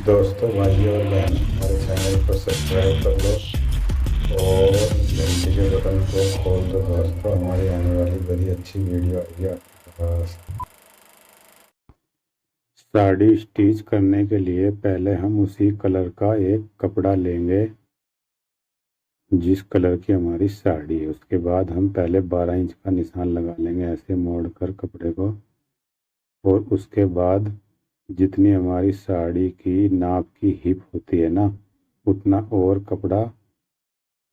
दोस्तों, भाई और बहन, हमारे चैनल को सब्सक्राइब कर लो और घंटी के बटन को खोल दो। दोस्तों, हमारी आने वाली बड़ी अच्छी वीडियो आएगी आपके पास। साड़ी स्टिच करने के लिए पहले हम उसी कलर का एक कपड़ा लेंगे जिस कलर की हमारी साड़ी है। उसके बाद हम पहले 12 इंच का निशान लगा लेंगे, ऐसे मोड़ कर कपड़े को। और उसके बाद जितनी हमारी साड़ी की नाप की हिप होती है ना, उतना और कपड़ा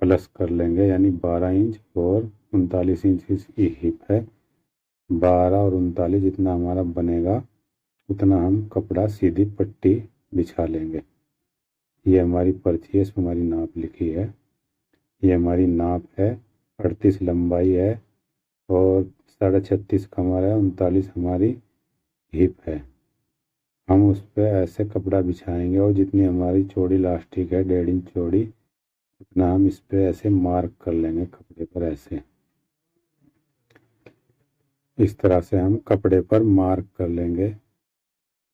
प्लस कर लेंगे, यानी 12 इंच और 39 इंच की हिप है। 12 और 39 जितना हमारा बनेगा उतना हम कपड़ा सीधी पट्टी बिछा लेंगे। ये हमारी पर्ची है, इसमें हमारी नाप लिखी है। ये हमारी नाप है। 38 लंबाई है और 36.5 कमर है, 39 हमारी हिप है। हम उस पर ऐसे कपड़ा बिछाएंगे और जितनी हमारी चौड़ी लास्टिक है, 1.5 इंच चौड़ी, उतना हम इस पे ऐसे मार्क कर लेंगे कपड़े पर। ऐसे इस तरह से हम कपड़े पर मार्क कर लेंगे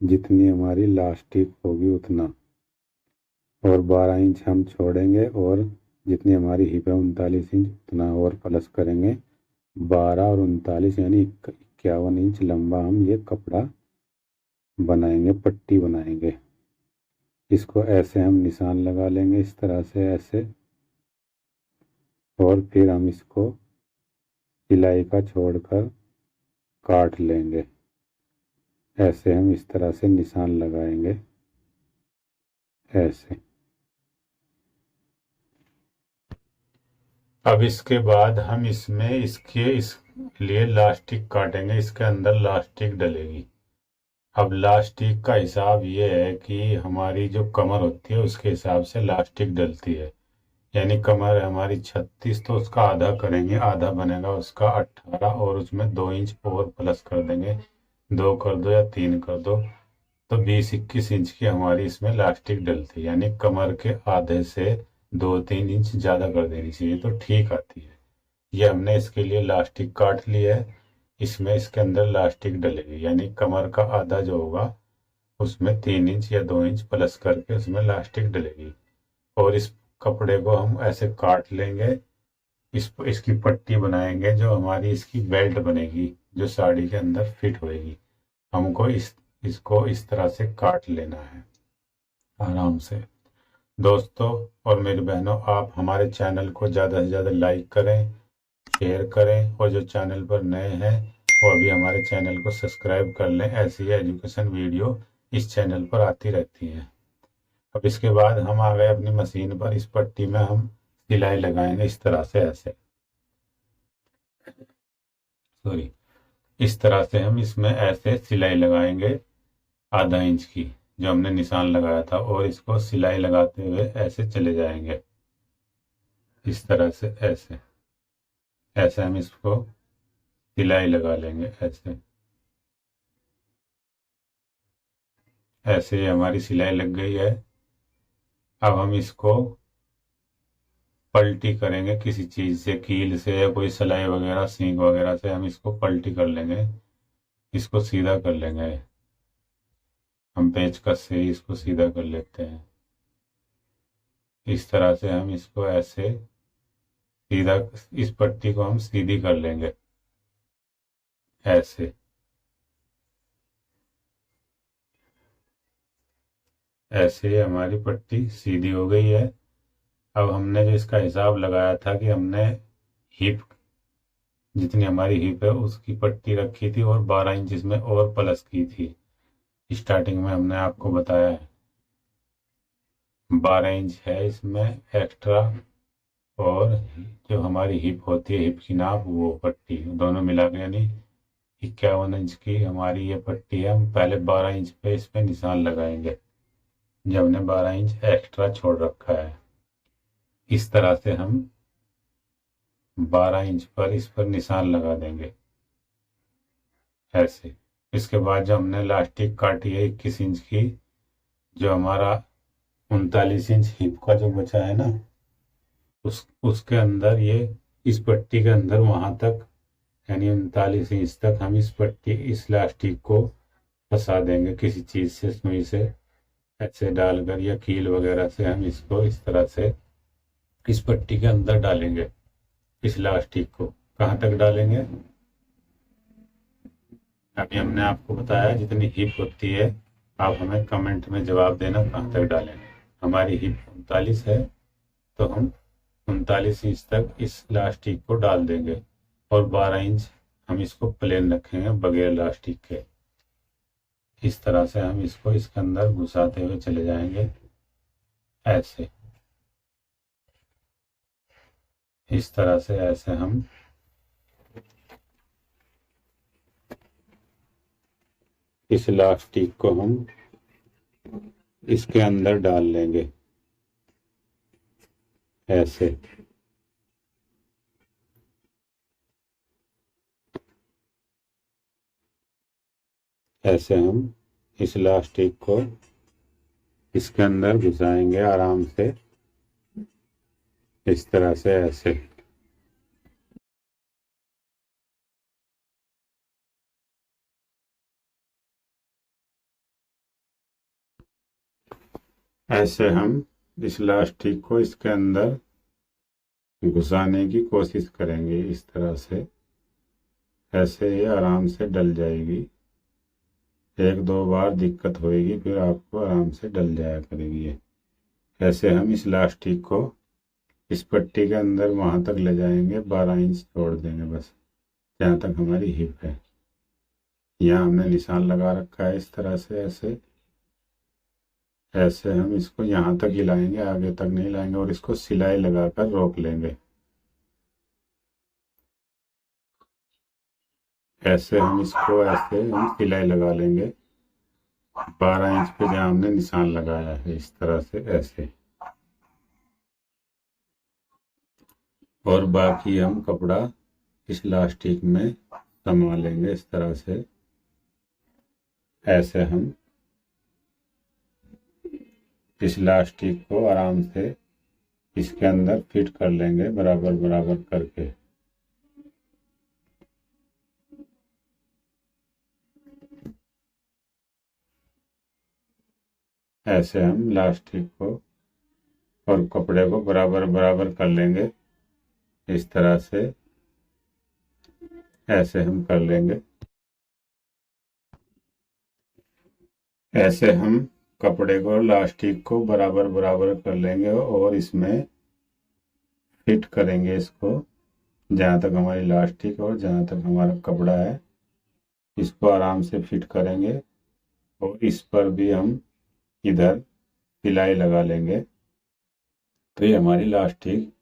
जितनी हमारी लास्टिक होगी उतना। और 12 इंच हम छोड़ेंगे और जितनी हमारी हिप है 39 इंच उतना और प्लस करेंगे। 12 और 39 यानी 51 इंच लंबा हम ये कपड़ा बनाएंगे, पट्टी बनाएंगे। इसको ऐसे हम निशान लगा लेंगे इस तरह से, ऐसे। और फिर हम इसको सिलाई का छोड़कर काट लेंगे। ऐसे हम इस तरह से निशान लगाएंगे, ऐसे। अब इसके बाद हम इसमें इस लिए लास्टिक काटेंगे, इसके अंदर लास्टिक डलेगी। अब लास्टिक का हिसाब ये है कि हमारी जो कमर होती है उसके हिसाब से लास्टिक डलती है। यानी कमर है हमारी 36, तो उसका आधा करेंगे, आधा बनेगा उसका 18, और उसमें 2 इंच और प्लस कर देंगे। 2 कर दो या 3 कर दो, तो 20-21 इंच की हमारी इसमें लास्टिक डलती है। यानी कमर के आधे से 2-3 इंच ज़्यादा कर देनी चाहिए तो ठीक आती है। ये हमने इसके लिए लास्टिक काट लिया है। इसमें इसके अंदर लास्टिक डलेगी, यानी कमर का आधा जो होगा उसमें 3 इंच या 2 इंच प्लस करके उसमें लास्टिक डलेगी। और इस कपड़े को हम ऐसे काट लेंगे, इसकी पट्टी बनाएंगे जो हमारी इसकी बेल्ट बनेगी, जो साड़ी के अंदर फिट होएगी। हमको इसको इस तरह से काट लेना है आराम से। दोस्तों और मेरी बहनों, आप हमारे चैनल को ज़्यादा से ज़्यादा लाइक करें, शेयर करें, और जो चैनल पर नए हैं वो अभी हमारे चैनल को सब्सक्राइब कर लें। ऐसी एजुकेशन वीडियो इस चैनल पर आती रहती हैं। अब इसके बाद हम आ गए अपनी मशीन पर। इस पट्टी में हम सिलाई लगाएंगे इस तरह से, ऐसे। सॉरी, इस तरह से हम इसमें ऐसे सिलाई लगाएंगे आधा इंच की, जो हमने निशान लगाया था। और इसको सिलाई लगाते हुए ऐसे चले जाएंगे इस तरह से, ऐसे ऐसे हम इसको सिलाई लगा लेंगे, ऐसे। ऐसे ही हमारी सिलाई लग गई है। अब हम इसको पलटी करेंगे किसी चीज़ से, कील से या कोई सिलाई वगैरह, सींग वगैरह से हम इसको पलटी कर लेंगे, इसको सीधा कर लेंगे। हम पेचकस से ही इसको सीधा कर लेते हैं। इस तरह से हम इसको ऐसे सीधा, इस पट्टी को हम सीधी कर लेंगे, ऐसे। ऐसे ही हमारी पट्टी सीधी हो गई है। अब हमने जो इसका हिसाब लगाया था कि हमने हिप, जितनी हमारी हिप है उसकी पट्टी रखी थी और 12 इंच इसमें और प्लस की थी। स्टार्टिंग में हमने आपको बताया है 12 इंच है इसमें एक्स्ट्रा, और जो हमारी हिप होती है, हिप की नाप, वो पट्टी दोनों मिला के यानी 51 इंच की हमारी ये पट्टी है। हम पहले 12 इंच पे इस पे निशान लगाएंगे, जब हमने 12 इंच एक्स्ट्रा छोड़ रखा है। इस तरह से हम 12 इंच पर इस पर निशान लगा देंगे, ऐसे। इसके बाद जो हमने लास्टिक काटी है 21 इंच की, जो हमारा 39 इंच हिप का जो बचा है ना, उसके अंदर, ये इस पट्टी के अंदर वहां तक, यानी 39 इंच तक हम इस लास्टिक को फंसा देंगे किसी चीज से, सुई से। ऐसे डालकर या कील वगैरह से हम इसको इस तरह से इस पट्टी के अंदर डालेंगे। इस इलास्टिक को कहाँ तक डालेंगे, अभी हमने आपको बताया जितनी हिप होती है। आप हमें कमेंट में जवाब देना कहाँ तक डालें। हमारी हिप 39 है, तो हम 39 इंच तक इस इलास्टिक को डाल देंगे और 12 इंच हम इसको प्लेन रखेंगे बगैर इलास्टिक के। इस तरह से हम इसको इसके अंदर घुसाते हुए चले जाएंगे ऐसे। इस तरह से ऐसे हम इस इलास्टिक को हम इसके अंदर डाल लेंगे ऐसे। ऐसे हम इस इलास्टिक को इसके अंदर घुसाएंगे आराम से, इस तरह से ऐसे। ऐसे हम इस इलास्टिक को इसके अंदर घुसाने की कोशिश करेंगे इस तरह से। ऐसे ये आराम से डल जाएगी। एक दो बार दिक्कत होएगी, फिर आपको आराम से डल जाया करेगी ये। ऐसे हम इस इलास्टिक को इस पट्टी के अंदर वहां तक ले जाएंगे, 12 इंच छोड़ देंगे बस, जहाँ तक हमारी हिप है। यहाँ हमने निशान लगा रखा है इस तरह से ऐसे। ऐसे हम इसको यहाँ तक ही लाएंगे, आगे तक नहीं लाएंगे, और इसको सिलाई लगाकर रोक लेंगे। ऐसे हम इसको ऐसे हम सिलाई लगा लेंगे 12 इंच पे जहाँ हमने निशान लगाया है, इस तरह से ऐसे। और बाकी हम कपड़ा इस इलास्टिक में समा लेंगे इस तरह से। ऐसे हम इस इलास्टिक को आराम से इसके अंदर फिट कर लेंगे बराबर बराबर करके। ऐसे हम इलास्टिक को और कपड़े को बराबर बराबर कर लेंगे इस तरह से। ऐसे हम कर लेंगे। ऐसे हम कपड़े को इलास्टिक को बराबर बराबर कर लेंगे और इसमें फिट करेंगे इसको, जहाँ तक हमारी इलास्टिक और जहाँ तक हमारा कपड़ा है इसको आराम से फिट करेंगे। और इस पर भी हम इधर सिलाई लगा लेंगे, तो ये हमारी इलास्टिक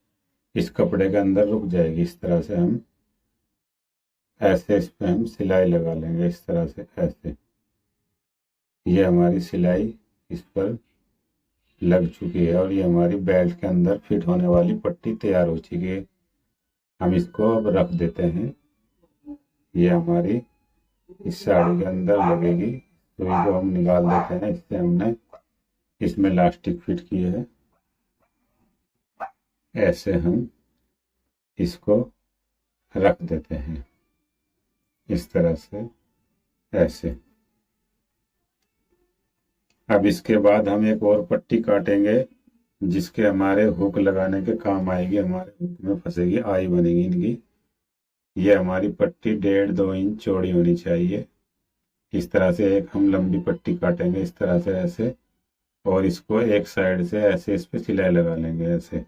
इस कपड़े के अंदर रुक जाएगी। इस तरह से हम ऐसे इस पे हम सिलाई लगा लेंगे इस तरह से ऐसे। ये हमारी सिलाई इस पर लग चुकी है और ये हमारी बेल्ट के अंदर फिट होने वाली पट्टी तैयार हो चुकी है। हम इसको अब रख देते हैं। ये हमारी इस साड़ी के अंदर लगेगी, तो इसको हम निकाल देते हैं। इससे हमने इसमें इलास्टिक फिट किए है। ऐसे हम इसको रख देते हैं इस तरह से ऐसे। अब इसके बाद हम एक और पट्टी काटेंगे जिसके हमारे हुक लगाने के काम आएगी। हमारे हुक में फंसेगी, आई बनेगी इनकी। ये हमारी पट्टी 1.5-2 इंच चौड़ी होनी चाहिए। इस तरह से एक हम लंबी पट्टी काटेंगे इस तरह से ऐसे, और इसको एक साइड से ऐसे इस पे सिलाई लगा लेंगे ऐसे।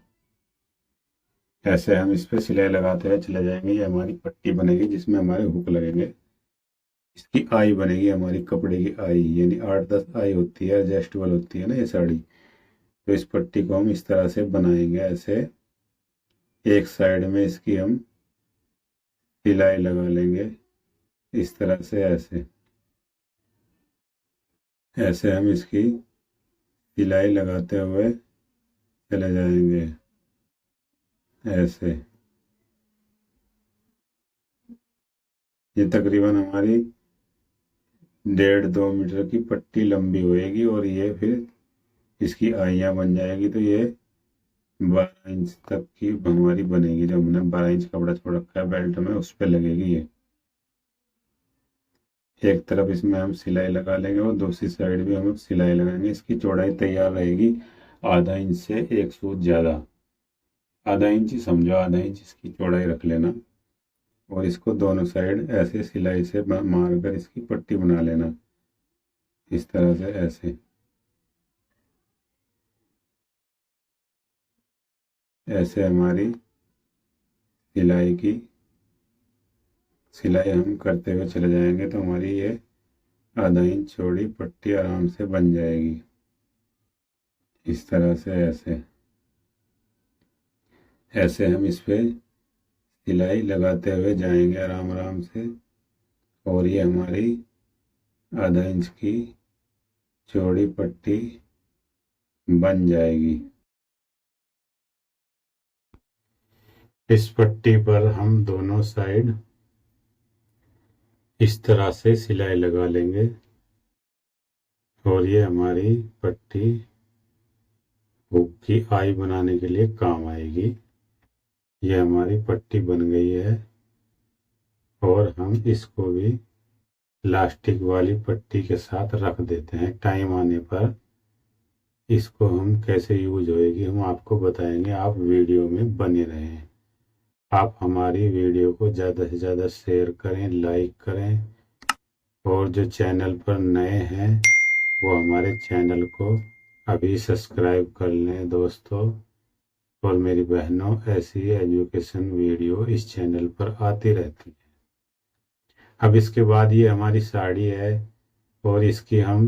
ऐसे हम इस पे सिलाई लगाते हुए चले जाएंगे। ये हमारी पट्टी बनेगी जिसमें हमारे हुक लगेंगे। इसकी आई बनेगी हमारी कपड़े की आई, यानी 8-10 आई होती है, एडजस्टेबल होती है ना ये साड़ी। तो इस पट्टी को हम इस तरह से बनाएंगे ऐसे। एक साइड में इसकी हम सिलाई लगा लेंगे इस तरह से ऐसे। ऐसे हम इसकी सिलाई लगाते हुए चले जाएंगे ऐसे। ये तकरीबन हमारी 1.5-2 मीटर की पट्टी लंबी होएगी और ये फिर इसकी आइयाँ बन जाएगी। तो ये 12 इंच तक की हमारी बनेगी। जो हमने 12 इंच कपड़ा छोड़ रखा है बेल्ट में, उस पर लगेगी ये। एक तरफ इसमें हम सिलाई लगा लेंगे और दूसरी साइड भी हम सिलाई लगाएंगे। इसकी चौड़ाई तैयार रहेगी आधा इंच से एक सूत ज़्यादा, आधा इंच ही समझो, आधा इंच इसकी चौड़ाई रख लेना। और इसको दोनों साइड ऐसे सिलाई से मार कर इसकी पट्टी बना लेना, इस तरह से ऐसे ऐसे हमारी सिलाई हम करते हुए चले जाएंगे तो हमारी ये आधा इंच चौड़ी पट्टी आराम से बन जाएगी। इस तरह से ऐसे ऐसे हम इस पे सिलाई लगाते हुए जाएंगे आराम आराम से, और ये हमारी आधा इंच की चौड़ी पट्टी बन जाएगी। इस पट्टी पर हम दोनों साइड इस तरह से सिलाई लगा लेंगे और ये हमारी पट्टी हुक की आई बनाने के लिए काम आएगी। ये हमारी पट्टी बन गई है और हम इसको भी लास्टिक वाली पट्टी के साथ रख देते हैं। टाइम आने पर इसको हम कैसे यूज होएगी हम आपको बताएंगे, आप वीडियो में बने रहें। आप हमारी वीडियो को ज़्यादा से ज़्यादा शेयर करें, लाइक करें, और जो चैनल पर नए हैं वो हमारे चैनल को अभी सब्सक्राइब कर लें दोस्तों। और मेरी बहनों, ऐसी एजुकेशन वीडियो इस चैनल पर आती रहती है। अब इसके बाद ये हमारी साड़ी है और इसकी हम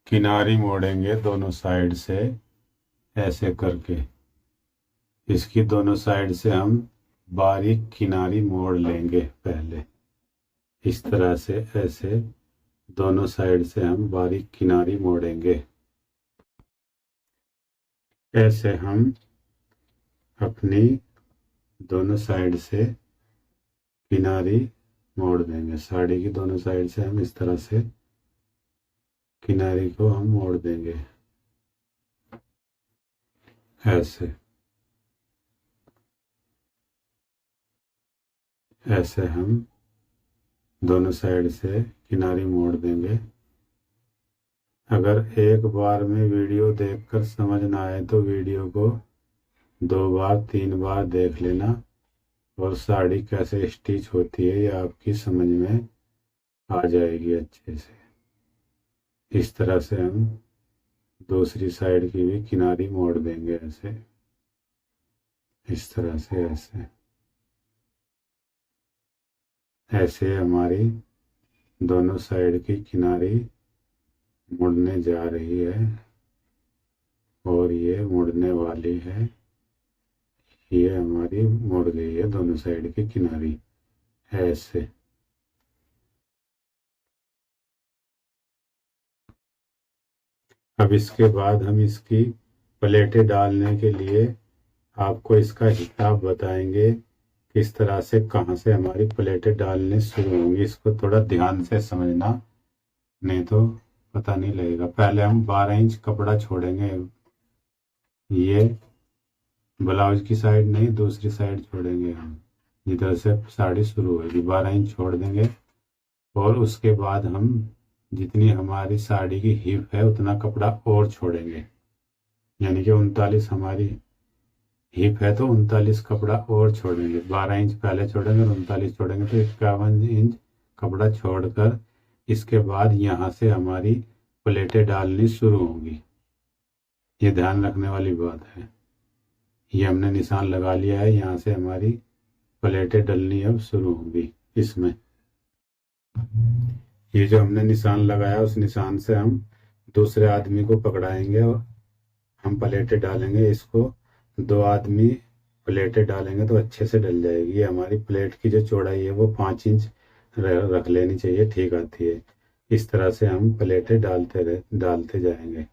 किनारी मोड़ेंगे दोनों साइड से ऐसे करके। इसकी दोनों साइड से हम बारीक किनारी मोड़ लेंगे पहले, इस तरह से ऐसे दोनों साइड से हम बारीक किनारी मोड़ेंगे। ऐसे हम अपनी दोनों साइड से किनारी मोड़ देंगे। साड़ी की दोनों साइड से हम इस तरह से किनारी को हम मोड़ देंगे ऐसे ऐसे हम दोनों साइड से किनारी मोड़ देंगे। अगर एक बार में वीडियो देखकर समझ ना आए तो वीडियो को 2 बार 3 बार देख लेना, और साड़ी कैसे स्टिच होती है ये आपकी समझ में आ जाएगी अच्छे से। इस तरह से हम दूसरी साइड की भी किनारी मोड़ देंगे ऐसे, इस तरह से ऐसे हमारी दोनों साइड की किनारी मुड़ने जा रही है और ये मुड़ने वाली है। ये हमारी मुड़ गई है दोनों साइड की किनारी ऐसे। अब इसके बाद हम इसकी प्लेटें डालने के लिए आपको इसका हिसाब बताएंगे, किस तरह से कहाँ से हमारी प्लेटें डालने शुरू होंगी। इसको थोड़ा ध्यान से समझना, नहीं तो पता नहीं लगेगा। पहले हम 12 इंच कपड़ा छोड़ेंगे, ये ब्लाउज की साइड नहीं दूसरी साइड छोड़ेंगे हम, जिधर से साड़ी शुरू होगी 12 इंच छोड़ देंगे। और उसके बाद हम जितनी हमारी साड़ी की हिप है उतना कपड़ा और छोड़ेंगे, यानी कि 39 हमारी हिप है तो 39 कपड़ा और छोड़ेंगे। 12 इंच पहले छोड़ेंगे और 39 छोड़ेंगे तो 51 इंच कपड़ा छोड़कर इसके बाद यहाँ से हमारी प्लेटें डालनी शुरू होंगी। ये ध्यान रखने वाली बात है। ये हमने निशान लगा लिया है, यहाँ से हमारी प्लेटें डलनी अब शुरू होंगी। इसमें ये जो हमने निशान लगाया उस निशान से हम दूसरे आदमी को पकड़ाएंगे और हम प्लेटें डालेंगे। इसको 2 आदमी प्लेटें डालेंगे तो अच्छे से डल जाएगी। ये हमारी प्लेट की जो चौड़ाई है वो 5 इंच रख लेनी चाहिए, ठीक आती है। इस तरह से हम प्लेटें डालते जाएंगे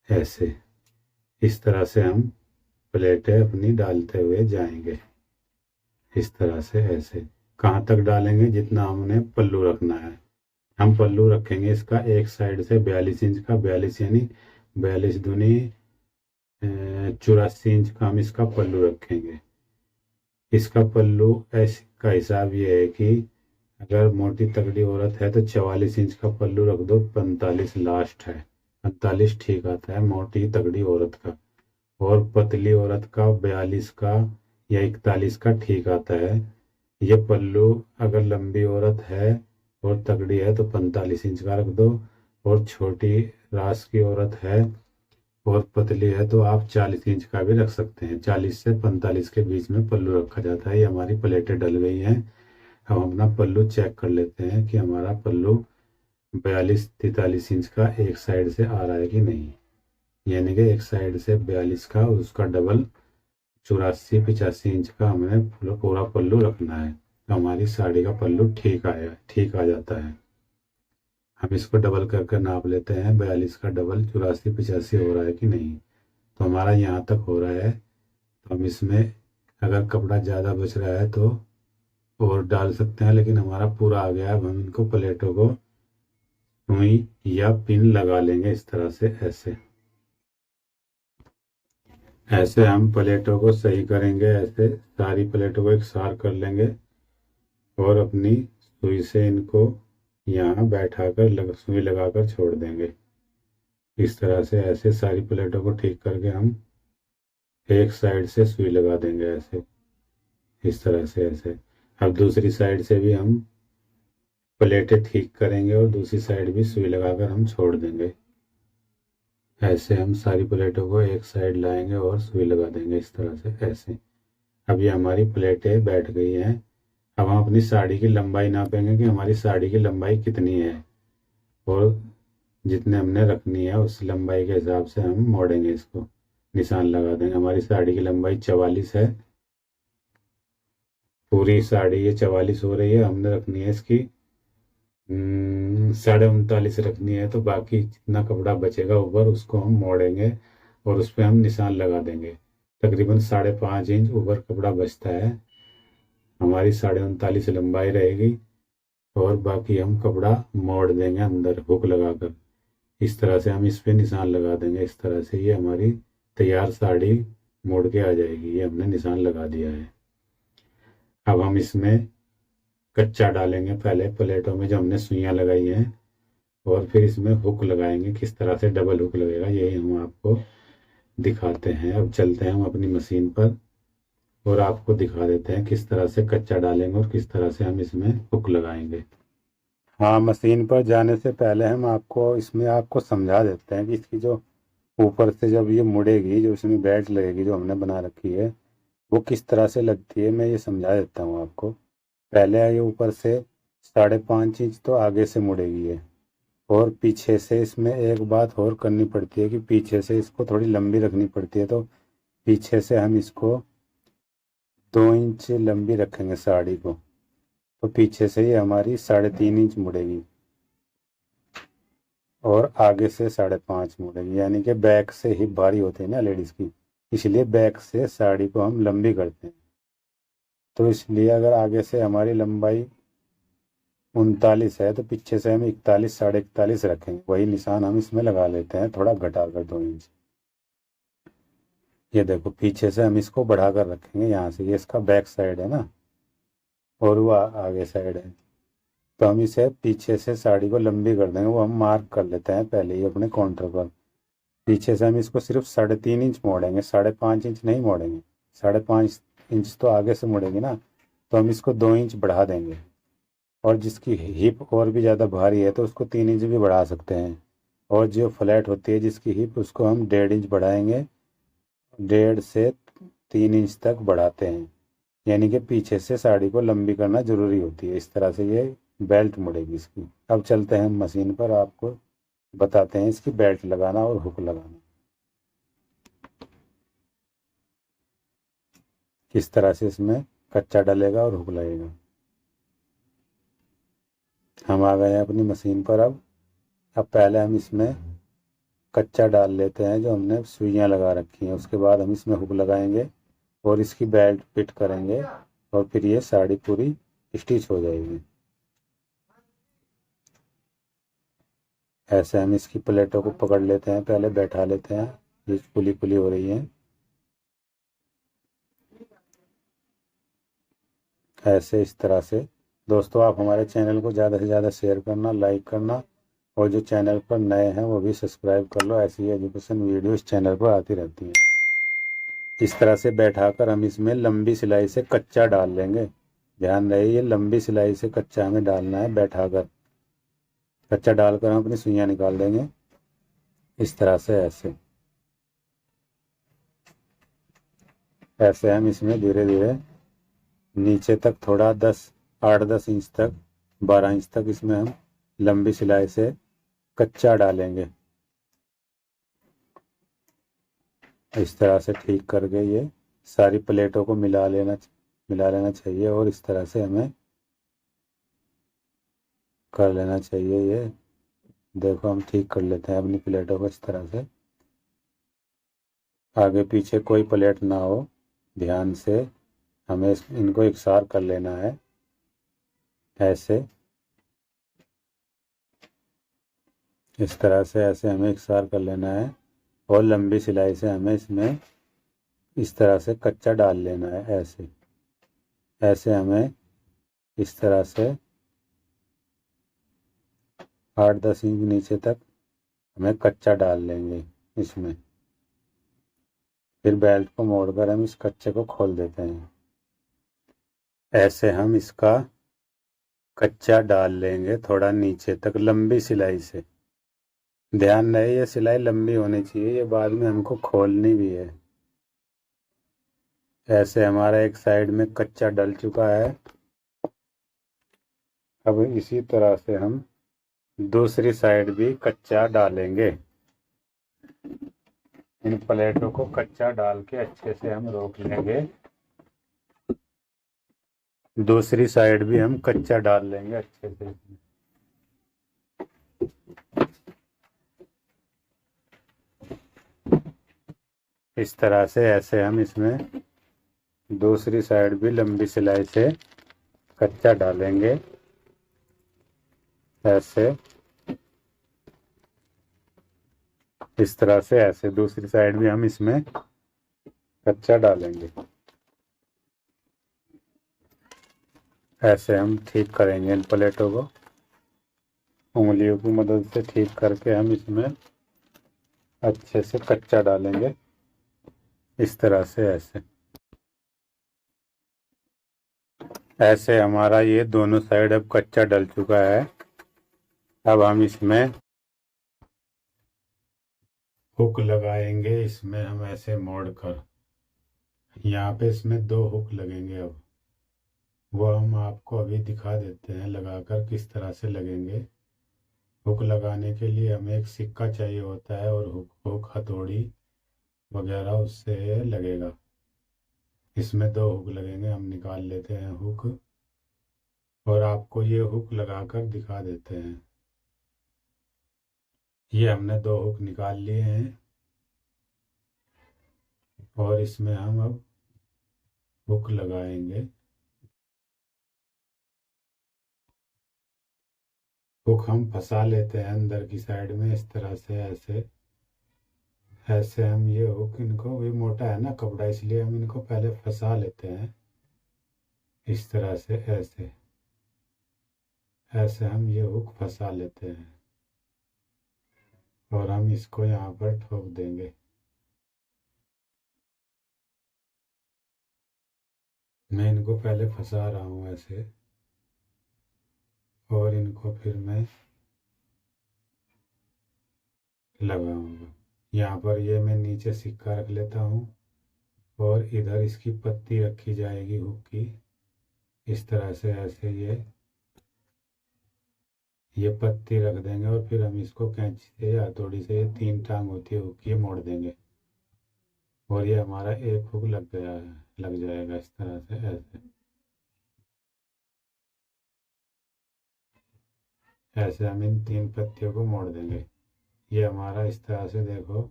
ऐसे। इस तरह से हम प्लेटें अपनी डालते हुए जाएंगे, इस तरह से ऐसे। कहाँ तक डालेंगे? जितना हमने पल्लू रखना है। हम पल्लू रखेंगे इसका एक साइड से 42 इंच का, 42 यानी 42 दूनी 84 इंच का हम इसका पल्लू रखेंगे। इसका पल्लू ऐसे का हिसाब ये है कि अगर मोटी तगड़ी औरत है तो 44 इंच का पल्लू रख दो, 45 लास्ट है, 45 ठीक आता है मोटी तगड़ी औरत का। और पतली औरत का 42 का या 41 का ठीक आता है। ये पल्लू अगर लंबी औरत है और तगड़ी है तो 45 इंच का रख दो, और छोटी रास की औरत है और पतली है तो आप 40 इंच का भी रख सकते हैं। 40 से 45 के बीच में पल्लू रखा जाता है। ये हमारी प्लेटें डल गई हैं। अब हम अपना पल्लू चेक कर लेते हैं कि हमारा पल्लू 42-43 इंच का एक साइड से आ रहा है कि नहीं। यानी कि एक साइड से 42 का, उसका डबल 84-85 इंच का हमें पूरा पल्लू रखना है, तो हमारी साड़ी का पल्लू ठीक आ जाता है। हम इसको डबल करके नाप लेते हैं, 42 का डबल 84-85 हो रहा है कि नहीं। तो हमारा यहाँ तक हो रहा है। तो हम इसमें अगर कपड़ा ज़्यादा बच रहा है तो और डाल सकते हैं, लेकिन हमारा पूरा आ गया है। अब हम इनको प्लेटों को सुई या पिन लगा लेंगे इस तरह से, ऐसे ऐसे हम प्लेटों को सही करेंगे। ऐसे सारी प्लेटों को एक सार कर लेंगे और अपनी सुई से इनको यहाँ बैठा कर सुई लगाकर छोड़ देंगे। इस तरह से ऐसे सारी प्लेटों को ठीक करके हम एक साइड से सुई लगा देंगे, ऐसे इस तरह से ऐसे। अब दूसरी साइड से भी हम प्लेटें ठीक करेंगे और दूसरी साइड भी सुई लगाकर हम छोड़ देंगे। ऐसे हम सारी प्लेटों को एक साइड लाएंगे और सुई लगा देंगे इस तरह से, ऐसे। अब ये हमारी प्लेटें बैठ गई हैं। अब हम अपनी साड़ी की लंबाई नापेंगे कि हमारी साड़ी की लंबाई कितनी है, और जितने हमने रखनी है उस लंबाई के हिसाब से हम मोड़ेंगे, इसको निशान लगा देंगे। हमारी साड़ी की लंबाई 44 है, पूरी साड़ी ये 44 हो रही है। हमने रखनी है इसकी 39.5 रखनी है, तो बाकी जितना कपड़ा बचेगा ऊपर उसको हम मोड़ेंगे और उस पर हम निशान लगा देंगे। तकरीबन 5.5 इंच ऊपर कपड़ा बचता है। हमारी 39.5 लंबाई रहेगी और बाकी हम कपड़ा मोड़ देंगे अंदर हुक लगाकर। इस तरह से हम इस पे निशान लगा देंगे। इस तरह से ये हमारी तैयार साड़ी मोड़ के आ जाएगी। ये हमने निशान लगा दिया है। अब हम इसमें कच्चा डालेंगे पहले प्लेटों में जो हमने सुइयां लगाई हैं, और फिर इसमें हुक लगाएंगे। किस तरह से डबल हुक लगेगा यही हम आपको दिखाते हैं। अब चलते हैं हम अपनी मशीन पर और आपको दिखा देते हैं किस तरह से कच्चा डालेंगे और किस तरह से हम इसमें हुक लगाएंगे। हाँ, मशीन पर जाने से पहले हम आपको इसमें आपको समझा देते हैं कि इसकी जो ऊपर से जब ये मुड़ेगी, जो इसमें बेल्ट लगेगी जो हमने बना रखी है, वो किस तरह से लगती है मैं ये समझा देता हूँ आपको। पहले ये ऊपर से 5.5 इंच तो आगे से मुड़ेगी है, और पीछे से इसमें एक बात और करनी पड़ती है कि पीछे से इसको थोड़ी लंबी रखनी पड़ती है। तो पीछे से हम इसको 2 इंच लंबी रखेंगे साड़ी को, तो पीछे से ये हमारी 3.5 इंच मुड़ेगी और आगे से 5.5 मुड़ेगी। यानी कि बैक से हिप भारी होती है ना लेडीज़ की, इसलिए बैक से साड़ी को हम लंबी करते हैं। तो इसलिए अगर आगे से हमारी लंबाई 39 है तो पीछे से हम 41 41.5 रखेंगे। वही निशान हम इसमें लगा लेते हैं, थोड़ा घटा कर 2 इंच। ये देखो पीछे से हम इसको बढ़ा कर रखेंगे यहाँ से, ये इसका बैक साइड है ना, और वो आगे साइड है। तो हम इसे पीछे से साड़ी को लंबी कर देंगे, वो हम मार्क कर लेते हैं पहले ही अपने काउंटर पर। पीछे से हम इसको सिर्फ 3.5 इंच मोड़ेंगे, 5.5 इंच नहीं मोड़ेंगे। 5.5 इंच तो आगे से मुड़ेगी ना, तो हम इसको 2 इंच बढ़ा देंगे। और जिसकी हिप और भी ज़्यादा भारी है तो उसको 3 इंच भी बढ़ा सकते हैं। और जो फ्लैट होती है जिसकी हिप, उसको हम 1.5 इंच बढ़ाएंगे, 1.5 से 3 इंच तक बढ़ाते हैं। यानी कि पीछे से साड़ी को लंबी करना ज़रूरी होती है। इस तरह से ये बेल्ट मुड़ेगी इसकी। अब चलते हैं मशीन पर, आपको बताते हैं इसकी बेल्ट लगाना और हुक लगाना किस तरह से इसमें कच्चा डलेगा और हुक लगेगा। हम आ गए हैं अपनी मशीन पर। अब पहले हम इसमें कच्चा डाल लेते हैं जो हमने सुइयां लगा रखी हैं। उसके बाद हम इसमें हुक लगाएंगे और इसकी बेल्ट फिट करेंगे, और फिर ये साड़ी पूरी स्टिच हो जाएगी। ऐसे हम इसकी प्लेटों को पकड़ लेते हैं, पहले बैठा लेते हैं। ये पुली पुली हो रही है ऐसे, इस तरह से दोस्तों आप हमारे चैनल को ज़्यादा से ज़्यादा शेयर करना, लाइक करना, और जो चैनल पर नए हैं वो भी सब्सक्राइब कर लो। ऐसी एजुकेशन वीडियो इस चैनल पर आती रहती हैं। इस तरह से बैठाकर हम इसमें लंबी सिलाई से कच्चा डाल लेंगे। ध्यान रहे ये लंबी सिलाई से कच्चा हमें डालना है। बैठाकर कच्चा डालकर हम अपनी सुइयाँ निकाल देंगे इस तरह से। ऐसे हम इसमें धीरे धीरे नीचे तक थोड़ा 8-10 इंच तक, 12 इंच तक इसमें हम लंबी सिलाई से कच्चा डालेंगे। इस तरह से ठीक करके ये सारी प्लेटों को मिला लेना चाहिए, और इस तरह से हमें कर लेना चाहिए। ये देखो हम ठीक कर लेते हैं अपनी प्लेटों को इस तरह से। आगे पीछे कोई प्लेट ना हो, ध्यान से हमें इनको इकसार कर लेना है। ऐसे इस तरह से ऐसे हमें इकसार कर लेना है, और लंबी सिलाई से हमें इसमें इस तरह से कच्चा डाल लेना है। ऐसे हमें इस तरह से 8-10 इंच नीचे तक हमें कच्चा डाल लेंगे इसमें। फिर बेल्ट को मोड़कर हम इस कच्चे को खोल देते हैं। ऐसे हम इसका कच्चा डाल लेंगे थोड़ा नीचे तक लंबी सिलाई से। ध्यान रहे ये सिलाई लंबी होनी चाहिए, ये बाद में हमको खोलनी भी है। ऐसे हमारा एक साइड में कच्चा डल चुका है। अब इसी तरह से हम दूसरी साइड भी कच्चा डालेंगे। इन प्लेटों को कच्चा डाल के अच्छे से हम रोक लेंगे। दूसरी साइड भी हम कच्चा डाल लेंगे अच्छे से। इस तरह से ऐसे हम इसमें दूसरी साइड भी लंबी सिलाई से कच्चा डालेंगे। ऐसे इस तरह से ऐसे दूसरी साइड भी हम इसमें कच्चा डालेंगे। ऐसे हम ठीक करेंगे इन प्लेटों को, उंगलियों की मदद से ठीक करके हम इसमें अच्छे से कच्चा डालेंगे इस तरह से। ऐसे हमारा ये दोनों साइड अब कच्चा डल चुका है। अब हम इसमें हुक लगाएंगे। इसमें हम ऐसे मोड़कर यहाँ पे इसमें 2 हुक लगेंगे। अब वो हम आपको अभी दिखा देते हैं लगाकर किस तरह से लगेंगे। हुक लगाने के लिए हमें एक सिक्का चाहिए होता है, और हुक हथौड़ी वगैरह उससे लगेगा। इसमें 2 हुक लगेंगे। हम निकाल लेते हैं हुक, और आपको ये हुक लगाकर दिखा देते हैं। ये हमने 2 हुक निकाल लिए हैं, और इसमें हम अब हुक लगाएंगे। हुक हम फंसा लेते हैं अंदर की साइड में इस तरह से। ऐसे हम ये हुक, इनको भी मोटा है ना कपड़ा, इसलिए हम इनको पहले फंसा लेते हैं इस तरह से। ऐसे हम ये हुक फंसा लेते हैं, और हम इसको यहाँ पर ठोक देंगे। मैं इनको पहले फंसा रहा हूँ ऐसे, और इनको फिर मैं लगाऊंगा। यहाँ पर ये मैं नीचे सिक्का रख लेता हूँ, और इधर इसकी पत्ती रखी जाएगी हुक की इस तरह से। ऐसे ये पत्ती रख देंगे, और फिर हम इसको कैंची से या हथौड़ी से, ये 3 टांग होती है हुक की, ये मोड़ देंगे, और ये हमारा एक हुक लग जाएगा इस तरह से। ऐसे हम इन 3 पत्तियों को मोड़ देंगे। ये हमारा इस तरह से देखो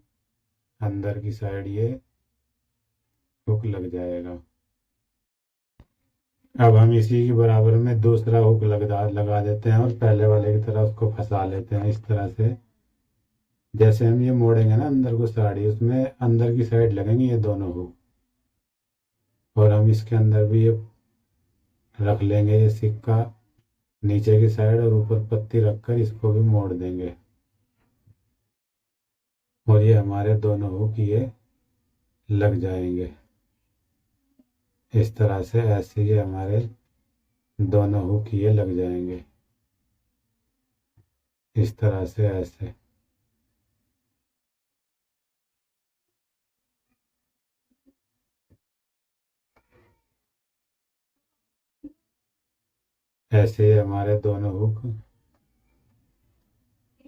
अंदर की साइड ये हुक लग जाएगा। अब हम इसी के बराबर में दूसरा हुक लगा देते हैं, और पहले वाले की तरह उसको फंसा लेते हैं इस तरह से। जैसे हम ये मोड़ेंगे ना अंदर को साड़ी, उसमें अंदर की साइड लगेंगे ये दोनों हुक, और हम इसके अंदर भी ये रख लेंगे ये सिक्का, नीचे की साइड और ऊपर पत्ती रखकर इसको भी मोड़ देंगे। और ये हमारे दोनों हुक ये लग जाएंगे इस तरह से। ऐसे ये हमारे दोनों हुक ये लग जाएंगे इस तरह से। ऐसे ऐसे ही हमारे दोनों हुक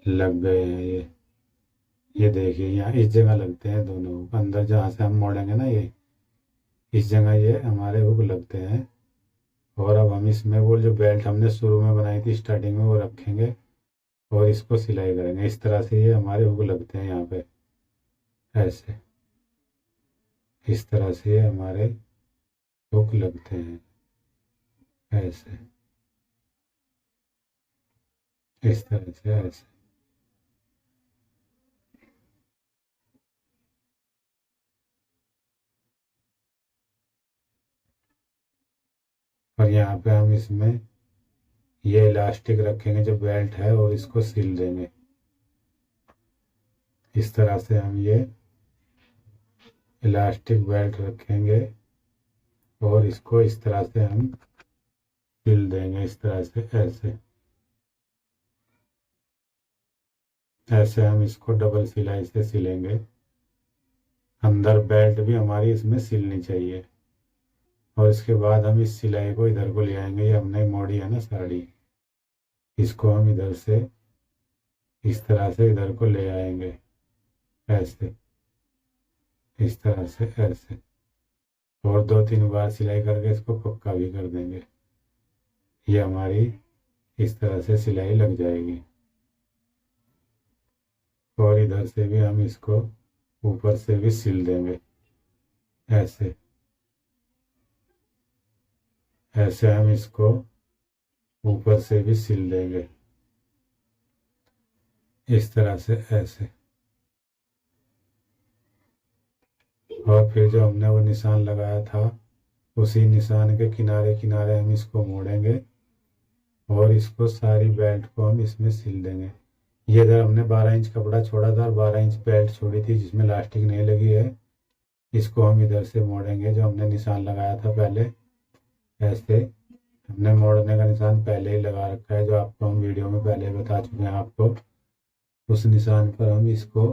लग गए हैं। ये देखिए यहाँ इस जगह लगते हैं दोनों हुक, अंदर जहाँ से हम मोड़ेंगे ना ये इस जगह ये हमारे हुक लगते हैं। और अब हम इसमें वो जो बेल्ट हमने शुरू में बनाई थी स्टार्टिंग में वो रखेंगे और इसको सिलाई करेंगे इस तरह से। ये हमारे हुक लगते हैं यहाँ पे ऐसे, इस तरह से ये हमारे हुक लगते हैं ऐसे, इस तरह से ऐसे। और यहाँ पे हम इसमें ये इलास्टिक रखेंगे जो बेल्ट है और इसको सिल देंगे इस तरह से। हम ये इलास्टिक बेल्ट रखेंगे और इसको इस तरह से हम सिल देंगे इस तरह से ऐसे। ऐसे हम इसको डबल सिलाई से सिलेंगे। अंदर बेल्ट भी हमारी इसमें सिलनी चाहिए। और इसके बाद हम इस सिलाई को इधर को ले आएंगे। ये हमने मोड़ी है ना साड़ी, इसको हम इधर से इस तरह से इधर को ले आएंगे ऐसे, इस तरह से ऐसे। और 2-3 बार सिलाई करके इसको पक्का भी कर देंगे। ये हमारी इस तरह से सिलाई लग जाएगी। और इधर से भी हम इसको ऊपर से भी सिल देंगे ऐसे। ऐसे हम इसको ऊपर से भी सिल देंगे इस तरह से ऐसे। और फिर जो हमने वो निशान लगाया था उसी निशान के किनारे किनारे हम इसको मोड़ेंगे और इसको सारी बेल्ट को हम इसमें सिल देंगे। ये इधर हमने 12 इंच कपड़ा छोड़ा था और 12 इंच बेल्ट छोड़ी थी जिसमें लास्टिक नहीं लगी है। इसको हम इधर से मोड़ेंगे जो हमने निशान लगाया था पहले ऐसे। हमने मोड़ने का निशान पहले ही लगा रखा है जो आपको हम वीडियो में पहले बता चुके हैं आपको। उस निशान पर हम इसको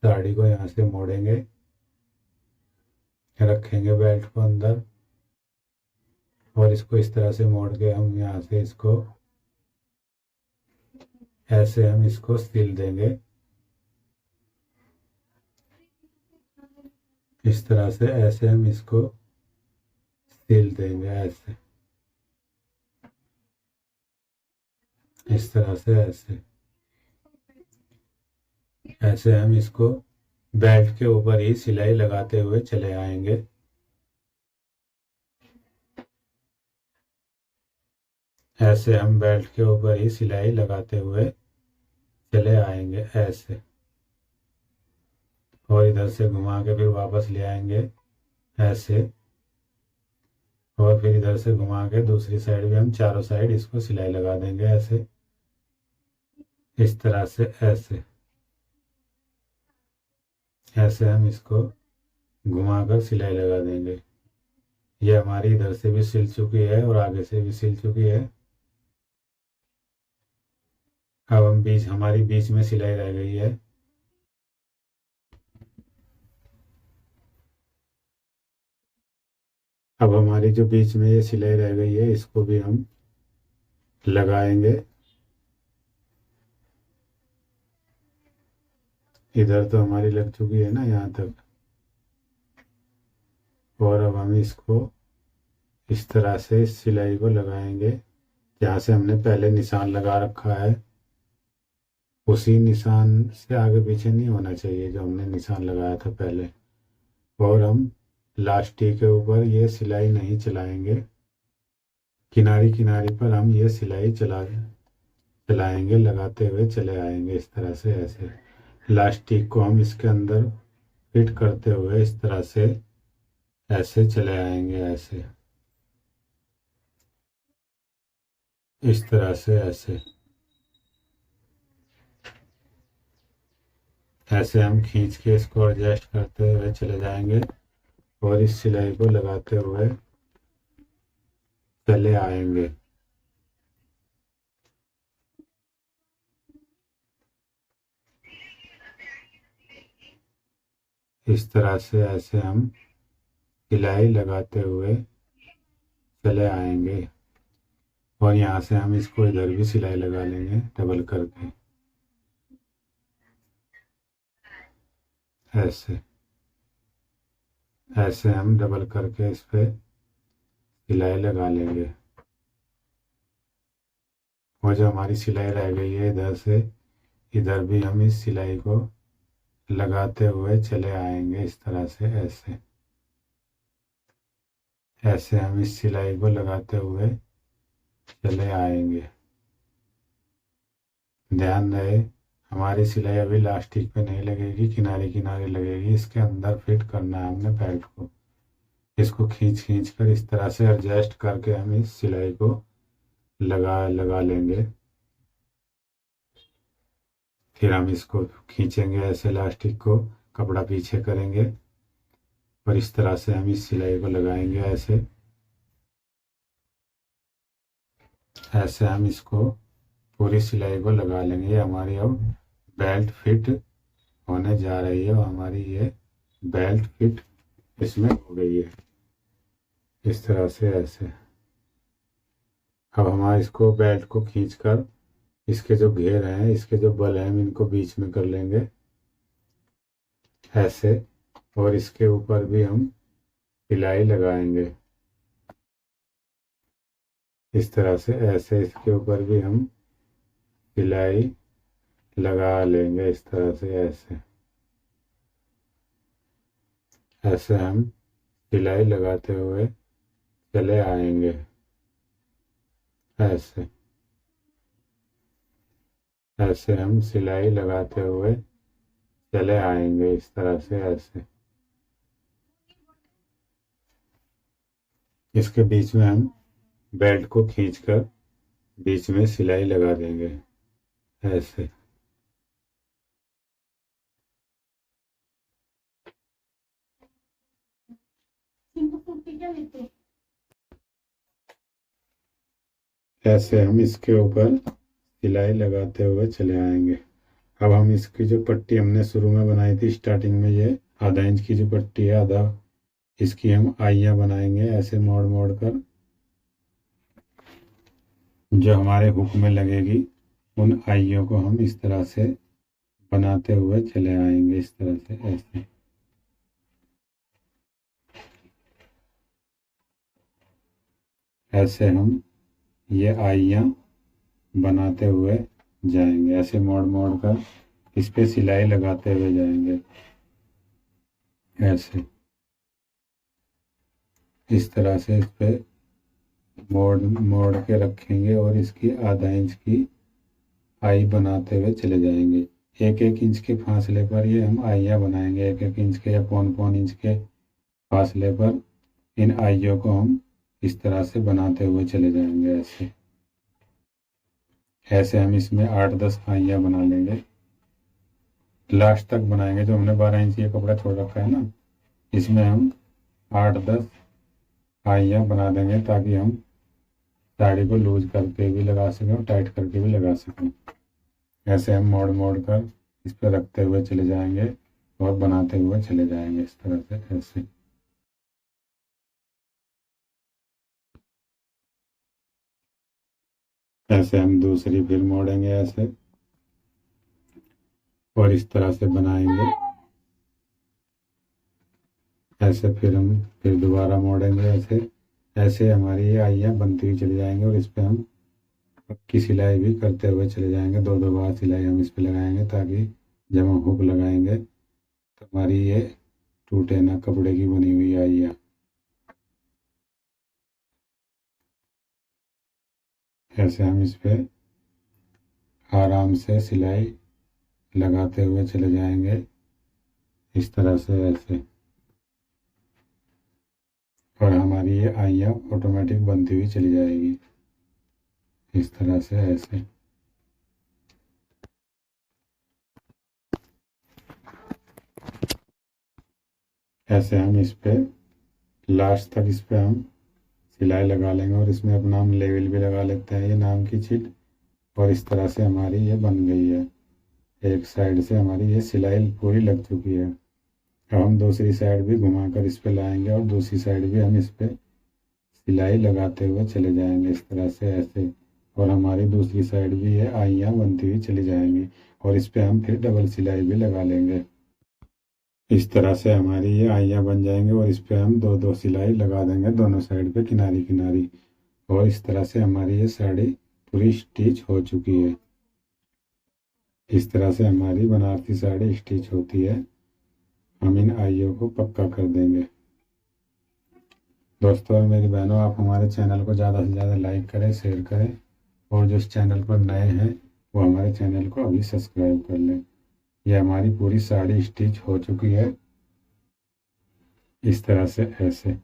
साड़ी को यहाँ से मोड़ेंगे, रखेंगे बेल्ट को अंदर और इसको इस तरह से मोड़ के हम यहाँ से इसको ऐसे हम इसको सिल देंगे इस तरह से। ऐसे हम इसको सिल देंगे ऐसे, इस तरह से ऐसे। ऐसे हम इसको बेल्ट के ऊपर ही सिलाई लगाते हुए चले आएंगे। ऐसे हम बेल्ट के ऊपर ही सिलाई लगाते हुए चले आएंगे ऐसे। और इधर से घुमा के फिर वापस ले आएंगे ऐसे। और फिर इधर से घुमा के दूसरी साइड भी हम चारों साइड इसको सिलाई लगा देंगे ऐसे, इस तरह से ऐसे। ऐसे हम इसको घुमाकर सिलाई लगा देंगे। ये हमारी इधर से भी सिल चुकी है और आगे से भी सिल चुकी है। अब हम हमारी बीच में सिलाई रह गई है। अब हमारी जो बीच में ये सिलाई रह गई है इसको भी हम लगाएंगे। इधर तो हमारी लग चुकी है ना यहाँ तक। और अब हम इसको इस तरह से इस सिलाई को लगाएंगे जहाँ से हमने पहले निशान लगा रखा है उसी निशान से आगे पीछे नहीं होना चाहिए जो हमने निशान लगाया था पहले। और हम लास्टिक के ऊपर ये सिलाई नहीं चलाएंगे, किनारी किनारी पर हम ये सिलाई चलाएंगे, लगाते हुए चले आएंगे इस तरह से ऐसे। लास्टिक को हम इसके अंदर फिट करते हुए इस तरह से ऐसे चले आएंगे ऐसे। इस तरह से ऐसे हम खींच के इसको एडजस्ट करते हुए चले जाएंगे और इस सिलाई को लगाते हुए चले आएंगे। इस तरह से ऐसे हम सिलाई लगाते हुए चले आएंगे और यहाँ से हम इसको इधर भी सिलाई लगा लेंगे डबल करके ऐसे ऐसे हम डबल करके इस पे सिलाई लगा लेंगे और जो हमारी सिलाई रह गई है इधर से इधर भी हम इस सिलाई को लगाते हुए चले आएंगे इस तरह से ऐसे ऐसे हम इस सिलाई को लगाते हुए चले आएंगे। ध्यान रहे हमारी सिलाई अभी लास्टिक पे नहीं लगेगी, किनारे किनारे लगेगी। इसके अंदर फिट करना है हमने बेल्ट को। इसको खींच खींच कर इस तरह से एडजस्ट करके हम इस सिलाई को लगा लेंगे। फिर हम इसको खींचेंगे ऐसे, लास्टिक को कपड़ा पीछे करेंगे और इस तरह से हम इस सिलाई को लगाएंगे ऐसे ऐसे हम इसको पूरी सिलाई को लगा लेंगे। ये हमारी अब बेल्ट फिट होने जा रही है और हमारी ये बेल्ट फिट इसमें हो गई है इस तरह से ऐसे। अब हमारे इसको बेल्ट को खींचकर इसके जो घेर हैं, इसके जो बल हैं, इनको बीच में कर लेंगे ऐसे और इसके ऊपर भी हम सिलाई लगाएंगे इस तरह से ऐसे। इसके ऊपर भी हम सिलाई लगा लेंगे इस तरह से ऐसे ऐसे हम सिलाई लगाते हुए चले आएंगे ऐसे ऐसे हम सिलाई लगाते हुए चले आएंगे इस तरह से ऐसे। इसके बीच में हम बेल्ट को खींचकर बीच में सिलाई लगा देंगे ऐसे। ऐसे हम इसके ऊपर सिलाई लगाते हुए चले आएंगे। अब हम इसकी जो पट्टी हमने शुरू में बनाई थी स्टार्टिंग में, ये आधा इंच की जो पट्टी है, आधा इसकी हम आइयाँ बनाएंगे ऐसे मोड़ मोड़ कर। जो हमारे हुक में लगेगी उन आइयों को हम इस तरह से बनाते हुए चले आएंगे इस तरह से ऐसे ऐसे हम ये आइयाँ बनाते हुए जाएंगे ऐसे मोड़ मोड़ कर इस पे सिलाई लगाते हुए जाएंगे ऐसे। इस तरह से इस पे मोड़ मोड़ के रखेंगे और इसकी आधा इंच की आई बनाते हुए चले जाएंगे। एक एक इंच के फासले पर ये हम आइयाँ बनाएंगे, एक एक इंच के या पौन पौन इंच के फासले पर इन आइयों को हम इस तरह से बनाते हुए चले जाएंगे ऐसे ऐसे। हम इसमें 8-10 आइयाँ बना लेंगे, लास्ट तक बनाएंगे। जो हमने 12 इंच ये कपड़ा छोड़ रखा है ना, इसमें हम 8-10 आइयाँ बना देंगे ताकि हम साड़ी को लूज करके भी लगा सकें और टाइट करके भी लगा सकें। ऐसे हम मोड़ मोड़ कर इस पर रखते हुए चले जाएंगे और बनाते हुए चले जाएंगे इस तरह से ऐसे। ऐसे हम दूसरी फिर मोड़ेंगे ऐसे और इस तरह से बनाएंगे ऐसे। फिर हम फिर दोबारा मोड़ेंगे ऐसे ऐसे। हमारी ये आइयाँ बनती हुई चली जाएंगी और इस पर हम पक्की सिलाई भी करते हुए चले जाएंगे। 2-2 बार सिलाई हम इस पर लगाएंगे ताकि जब हम हुक लगाएंगे तो हमारी ये टूटे ना कपड़े की बनी हुई आइयाँ। ऐसे हम इस पे आराम से सिलाई लगाते हुए चले जाएंगे इस तरह से ऐसे और हमारी ये आइयाँ ऑटोमेटिक बनती हुई चली जाएगी इस तरह से ऐसे। ऐसे हम इस पे लास्ट तक इस पे हम सिलाई लगा लेंगे और इसमें अपना हम लेवल भी लगा लेते हैं, ये नाम की चीट। और इस तरह से हमारी ये बन गई है। एक साइड से हमारी ये सिलाई पूरी लग चुकी है। अब हम दूसरी साइड भी घुमाकर इस पे लाएंगे और दूसरी साइड भी हम इस पे सिलाई लगाते हुए चले जाएंगे इस तरह से ऐसे। और हमारी दूसरी साइड भी ये आइयाँ बनती हुई चली जाएंगी और इस पे हम फिर डबल सिलाई भी लगा लेंगे। इस तरह से हमारी ये आइयाँ बन जाएंगे और इस पे हम दो दो सिलाई लगा देंगे दोनों साइड पे किनारी किनारी। और इस तरह से हमारी ये साड़ी पूरी स्टिच हो चुकी है। इस तरह से हमारी बनारसी साड़ी स्टिच होती है। हम इन आइयों को पक्का कर देंगे। दोस्तों और मेरी बहनों, आप हमारे चैनल को ज़्यादा से ज़्यादा लाइक करें, शेयर करें और जो इस चैनल पर नए हैं वो हमारे चैनल को अभी सब्सक्राइब कर लें। ये हमारी पूरी साड़ी स्टिच हो चुकी है इस तरह से ऐसे।